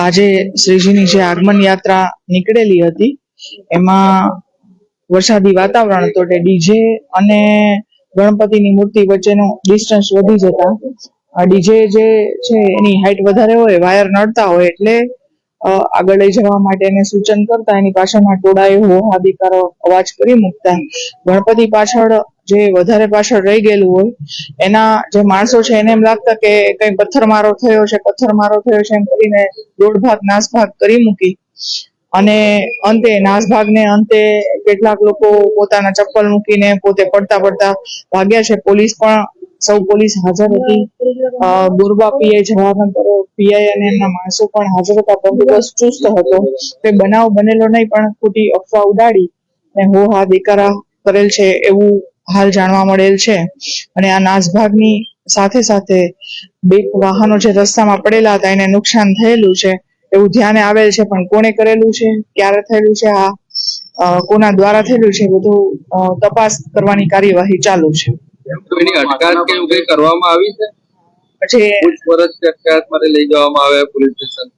આજે શ્રીજીની જે આગમન યાત્રા નીકળેલી હતી એમાં વરસાદી વાતાવરણ હતો એટલે ડીજે અને ગણપતિની મૂર્તિ વચ્ચેનું ડિસ્ટન્સ વધી જતા ડીજે જે છે એની હાઈટ વધારે હોય, વાયર નડતા હોય એટલે આગળ લઈ જવા માટે એને સૂચન કરતા એની પાછળના ટોળાએ હોહાદિકારો અવાજ કરી મૂકતા. ગણપતિ પાછળ જે વધારે પાછળ રહી ગયેલું હોય એના જે માણસો છે એને એમ લાગતા કે કઈ પથ્થરમારો થયો છે એમ કરીને દોઢ ભાગ નાસભાગ કરી મૂકી અને અંતે કેટલાક લોકો પોતાના ચપ્પલ મૂકીને પોતે પડતા ભાગ્યા છે. પોલીસ હાજર હતી. ગોરબા પીઆઈ જવાહરનગર પીઆઈ અને એમના માણસો પણ હાજર હતા. બંદોબસ્ત ચુસ્ત હતો. તે બનાવ બનેલો નહીં પણ ખોટી અફવા ઉડાડી હોહા દેકારા કરેલ છે એવું હાલ જાણવા મળેલ છે. અને આ નાસભાગની સાથે સાથે બે વાહનો જે રસ્તામાં પડેલા હતા એને નુકસાન થયેલું છે એવું ધ્યાને આવેલ છે, પણ કોણે કરેલું છે, ક્યારે થયેલું છે, કોના દ્વારા થયેલું છે, બધું તપાસ કરવાની કાર્યવાહી ચાલુ છે. એની અટકાયત કે એવું કંઈ કરવામાં આવી છે? પછી પૂછપરછ કે અટકાયત માટે લઈ જવામાં આવે પોલીસ સ્ટેશન?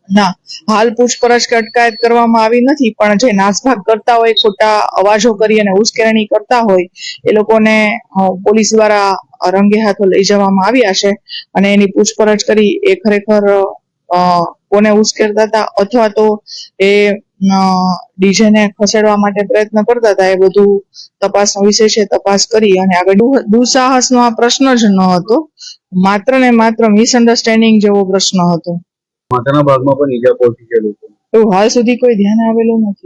ના, હાલ પૂછપરછ કે અટકાયત કરવામાં આવી નથી, પણ જે નાસભાગ કરતા હોય, ખોટા અવાજો કરી અને ઉશ્કેરણી કરતા હોય એ લોકોને પોલીસ દ્વારા રંગે હાથો લઈ જવામાં આવ્યા છે અને એની પૂછપરછ કરી એ ખરેખર કોને ઉશ્કેરતા હતા અથવા તો એ ડીજે ને ખસેડવા માટે પ્રયત્ન કરતા હતા એ બધું તપાસનો વિષય છે. તપાસ કરી અને આગળ દુઃસાહસનો આ પ્રશ્ન જ ન હતો, માત્ર ને માત્ર મિસઅન્ડરસ્ટેન્ડિંગ જેવો પ્રશ્ન હતો. માથાના ભાગમાં પણ ઈજા પહોંચી છે. એવું હાલ સુધી કોઈ ધ્યાન આવેલું નથી.